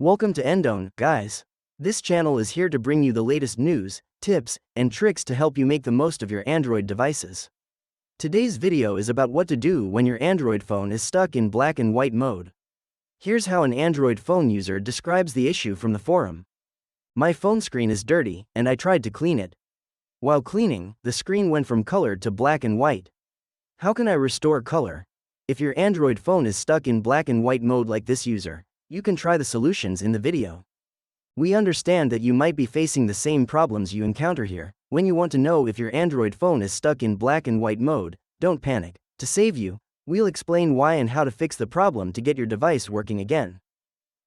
Welcome to Endone, guys. This channel is here to bring you the latest news, tips, and tricks to help you make the most of your Android devices. Today's video is about what to do when your Android phone is stuck in black and white mode. Here's how an Android phone user describes the issue from the forum. My phone screen is dirty, and I tried to clean it. While cleaning, the screen went from color to black and white. How can I restore color? If your Android phone is stuck in black and white mode like this user, you can try the solutions in the video. We understand that you might be facing the same problems you encounter here. When you want to know if your Android phone is stuck in black and white mode, don't panic. To save you, we'll explain why and how to fix the problem to get your device working again.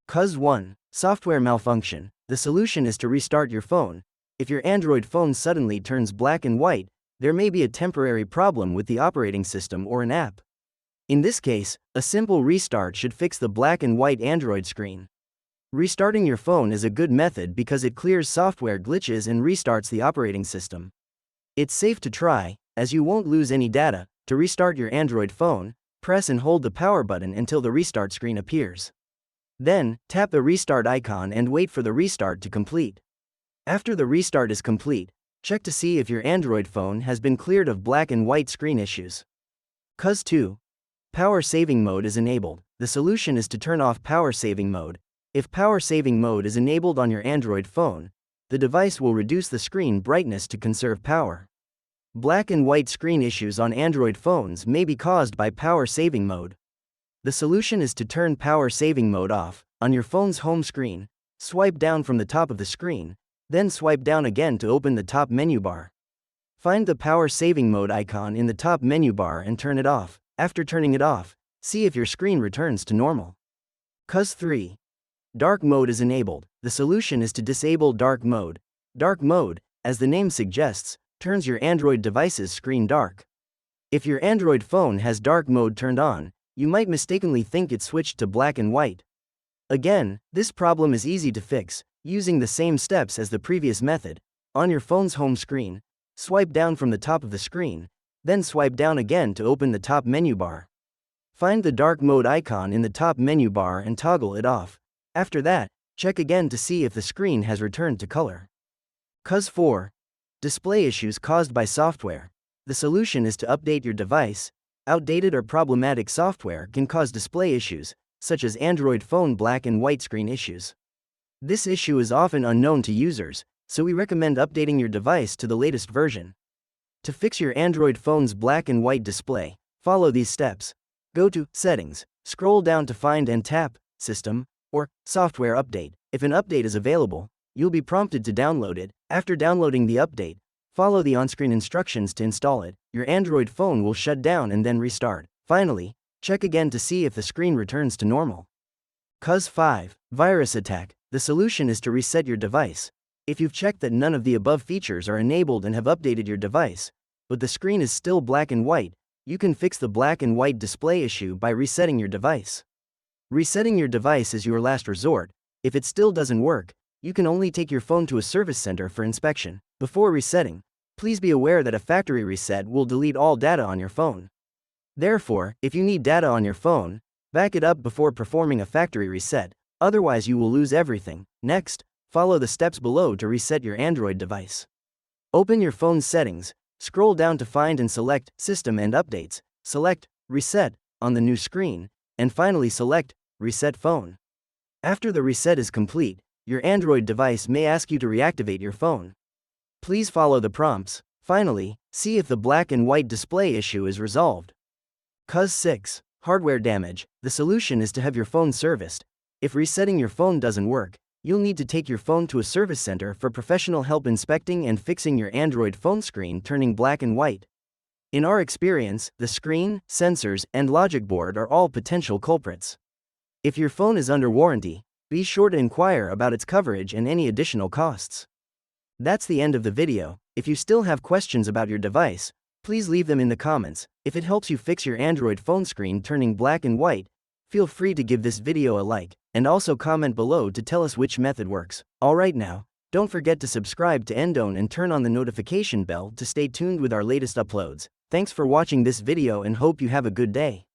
Cause 1. Software malfunction. The solution is to restart your phone. If your Android phone suddenly turns black and white, there may be a temporary problem with the operating system or an app. In this case, a simple restart should fix the black and white Android screen. Restarting your phone is a good method because it clears software glitches and restarts the operating system. It's safe to try, as you won't lose any data. To restart your Android phone, press and hold the power button until the restart screen appears. Then, tap the restart icon and wait for the restart to complete. After the restart is complete, check to see if your Android phone has been cleared of black and white screen issues. Cause 2. Power saving mode is enabled. The solution is to turn off power saving mode. If power saving mode is enabled on your Android phone, the device will reduce the screen brightness to conserve power. Black and white screen issues on Android phones may be caused by power saving mode. The solution is to turn power saving mode off. On your phone's home screen, swipe down from the top of the screen, then swipe down again to open the top menu bar. Find the power saving mode icon in the top menu bar and turn it off. After turning it off, see if your screen returns to normal. Cause 3. Dark mode is enabled. The solution is to disable dark mode. Dark mode, as the name suggests, turns your Android device's screen dark. If your Android phone has dark mode turned on, you might mistakenly think it switched to black and white. Again, this problem is easy to fix, using the same steps as the previous method. On your phone's home screen, swipe down from the top of the screen, then swipe down again to open the top menu bar. Find the dark mode icon in the top menu bar and toggle it off. After that, check again to see if the screen has returned to color. Cause 4. Display issues caused by software. The solution is to update your device. Outdated or problematic software can cause display issues, such as Android phone black and white screen issues. This issue is often unknown to users, so we recommend updating your device to the latest version. To fix your Android phone's black and white display, follow these steps. Go to Settings, scroll down to find and tap System or Software Update. If an update is available, you'll be prompted to download it. After downloading the update, follow the on-screen instructions to install it. Your Android phone will shut down and then restart. Finally, check again to see if the screen returns to normal. Cause 5. Virus attack. The solution is to reset your device. If you've checked that none of the above features are enabled and have updated your device, but the screen is still black and white, you can fix the black and white display issue by resetting your device. Resetting your device is your last resort. If it still doesn't work, you can only take your phone to a service center for inspection. Before resetting, please be aware that a factory reset will delete all data on your phone. Therefore, if you need data on your phone, back it up before performing a factory reset, otherwise you will lose everything. Next, follow the steps below to reset your Android device. Open your phone's settings, scroll down to find and select System and Updates, select Reset on the new screen, and finally select Reset Phone. After the reset is complete, your Android device may ask you to reactivate your phone. Please follow the prompts. Finally, see if the black and white display issue is resolved. Cause 6. Hardware damage. The solution is to have your phone serviced. If resetting your phone doesn't work, you'll need to take your phone to a service center for professional help inspecting and fixing your Android phone screen turning black and white. In our experience, the screen, sensors, and logic board are all potential culprits. If your phone is under warranty, be sure to inquire about its coverage and any additional costs. That's the end of the video. If you still have questions about your device, please leave them in the comments. If it helps you fix your Android phone screen turning black and white, feel free to give this video a like, and also comment below to tell us which method works. Alright now, don't forget to subscribe to Endone and turn on the notification bell to stay tuned with our latest uploads. Thanks for watching this video and hope you have a good day.